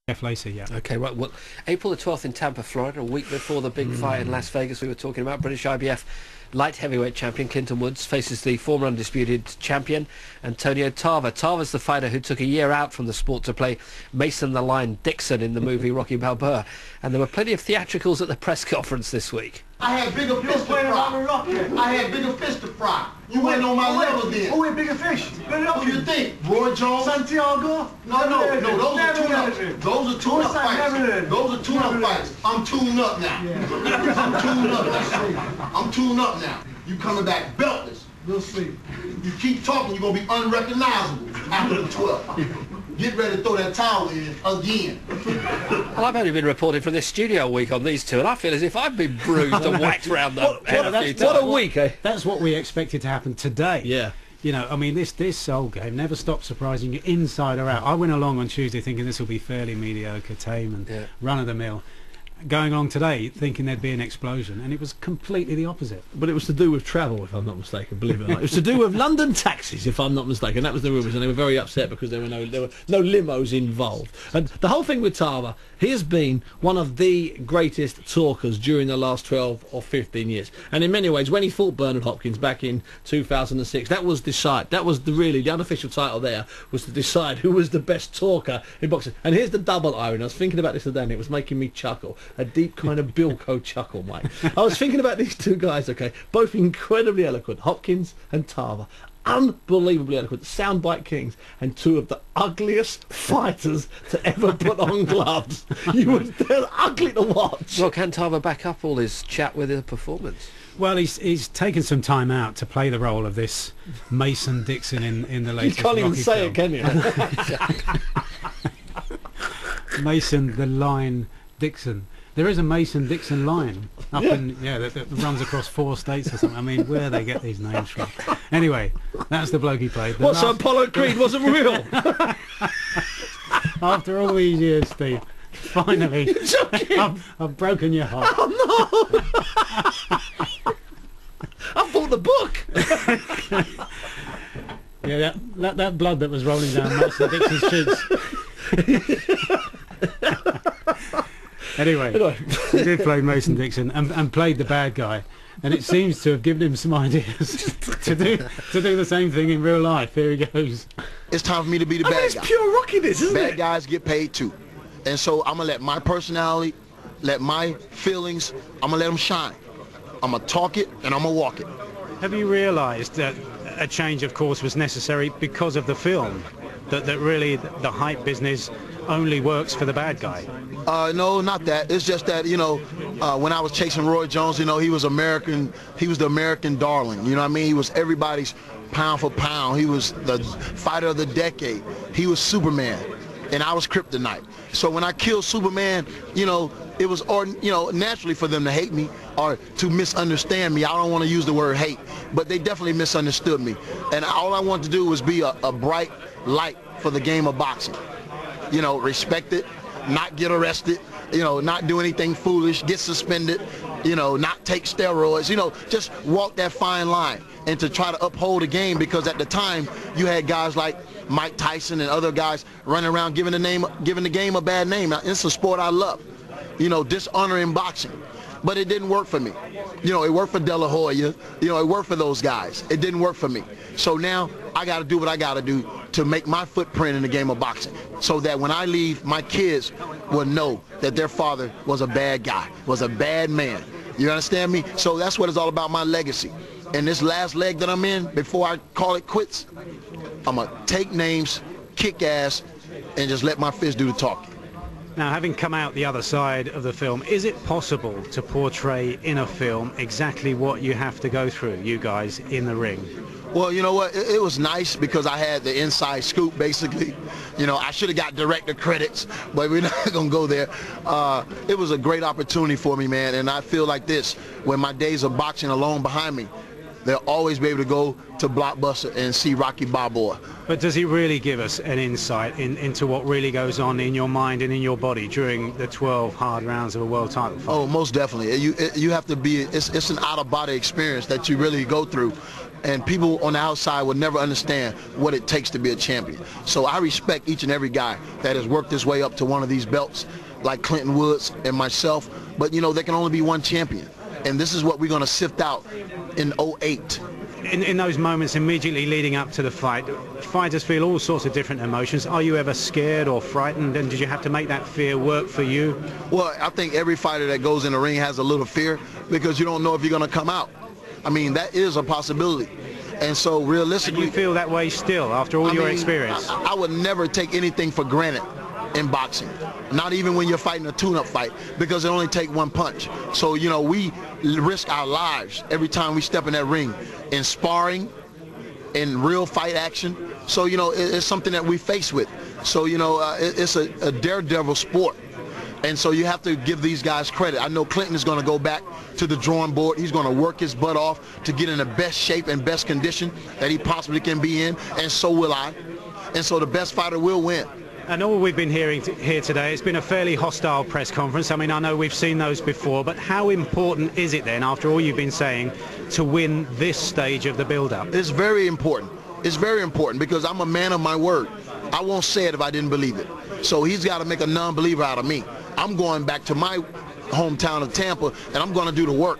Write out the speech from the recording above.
Jeff Lacey, yeah. Okay, right. Well, April the 12th in Tampa, Florida, a week before the big fight in Las Vegas we were talking about. British IBF light heavyweight champion Clinton Woods faces the former undisputed champion Antonio Tarver. Tarver's the fighter who took a year out from the sport to play Mason the Lion Dixon in the movie Rocky Balboa. And there were plenty of theatricals at the press conference this week. I had bigger fish to fry. I had bigger fish to fry. You went on my level then. Who ate bigger fish? Who you think? Roy Jones? Santiago? No, those are tune-up. Those are tune-up fights. Those are tune-up fights. I'm tuned up now. I'm tuned up now. I'm tuned up now. You coming back beltless. We'll see. You keep talking, you're going to be unrecognizable after the 12th. Get ready to throw that towel in again. Well, I've only been reporting from this studio a week on these two, and I feel as if I've been bruised and whacked round the head a few times. What a week, eh? That's what we expected to happen today. Yeah. You know, I mean, this old game never stops surprising you, inside or out. I went along on Tuesday thinking this will be fairly mediocre, tame and run-of-the-mill. Going along today thinking there'd be an explosion, and it was completely the opposite. But it was to do with travel, if I'm not mistaken, believe it or not. It was to do with London taxis, if I'm not mistaken. That was the rumours, and they were very upset because there were no limos involved. And the whole thing with Tarver, he has been one of the greatest talkers during the last 12 or 15 years. And in many ways, when he fought Bernard Hopkins back in 2006, that was the unofficial title there, was to decide who was the best talker in boxing. And here's the double irony. I was thinking about this today, and it was making me chuckle. A deep kind of Bilko chuckle, mate. I was thinking about these two guys, okay, both incredibly eloquent, Hopkins and Tarver. Unbelievably eloquent, soundbite kings, and two of the ugliest fighters to ever put on gloves. They're ugly to watch. Well, can Tarver back up all his chat with a performance? Well, he's taken some time out to play the role of this Mason Dixon in the latest You can't even Rocky say film. it, can you? Mason the Lion Dixon. There is a Mason Dixon line up in that runs across 4 states or something. I mean, where they get these names from? Anyway, that's the bloke he played. What? So Apollo Creed wasn't real? After all these years, Steve, finally, I've broken your heart. Oh no! I bought the book. Yeah, that blood that was rolling down Mason Dixon's cheeks. Anyway, he did play Mason Dixon and played the bad guy, and it seems to have given him some ideas to do the same thing in real life. Here he goes. It's time for me to be the bad It's guy. pure rockiness, isn't it? Bad guys get paid too. And so I'm going to let my personality, let my feelings, I'm going to let them shine. I'm going to talk it and I'm going to walk it. Have you realised that a change of course was necessary because of the film? That really the hype business only works for the bad guy? No, not that. It's just that, you know, when I was chasing Roy Jones, you know, he was American. He was the American darling. You know what I mean? He was everybody's pound for pound. He was the fighter of the decade. He was Superman, and I was Kryptonite. So when I killed Superman, you know, it was, naturally for them to hate me or to misunderstand me. I don't want to use the word hate, but they definitely misunderstood me. And all I wanted to do was be a bright light for the game of boxing. You know, respect it, not get arrested, you know, not do anything foolish, get suspended, you know, not take steroids, you know, just walk that fine line and to try to uphold the game, because at the time you had guys like Mike Tyson and other guys running around giving the game a bad name. Now, it's a sport I love, you know, dishonoring boxing. But it didn't work for me. You know, it worked for De La Hoya. You know, it worked for those guys. It didn't work for me. So now I got to do what I got to do to make my footprint in the game of boxing, so that when I leave, my kids will know that their father was a bad guy, was a bad man. You understand me? So that's what it's all about, my legacy. And this last leg that I'm in, before I call it quits, I'm going to take names, kick ass, and just let my fist do the talking. Now, having come out the other side of the film, is it possible to portray in a film exactly what you have to go through, you guys, in the ring? Well, you know what? It was nice because I had the inside scoop, basically. You know, I should have got director credits, but we're not going to go there. It was a great opportunity for me, man, and I feel like this. When my days of boxing are long behind me, they'll always be able to go to Blockbuster and see Rocky Balboa. But does he really give us an insight into what really goes on in your mind and in your body during the 12 hard rounds of a world title fight? Oh, most definitely. You have to be, it's an out-of-body experience that you really go through. and people on the outside will never understand what it takes to be a champion. So I respect each and every guy that has worked his way up to one of these belts, like Clinton Woods and myself. But, you know, there can only be one champion. And this is what we're going to sift out in '08. In those moments immediately leading up to the fight, fighters feel all sorts of different emotions. Are you ever scared or frightened, and did you have to make that fear work for you? Well, I think every fighter that goes in the ring has a little fear because you don't know if you're going to come out. I mean, that is a possibility. And so realistically... And you feel that way still after all your experience? I would never take anything for granted in boxing, not even when you're fighting a tune-up fight, because it only takes one punch. So, you know, we risk our lives every time we step in that ring, in sparring, in real fight action. So, you know, it's something that we face with. So, you know, it's a daredevil sport. And so you have to give these guys credit. I know Clinton is going to go back to the drawing board. He's going to work his butt off to get in the best shape and best condition that he possibly can be in, and so will I. And so the best fighter will win. And all we've been hearing here today, it's been a fairly hostile press conference. I mean, I know we've seen those before, but how important is it then, after all you've been saying, to win this stage of the build-up? It's very important. It's very important because I'm a man of my word. I won't say it if I didn't believe it. So he's got to make a non-believer out of me. I'm going back to my hometown of Tampa, and I'm going to do the work.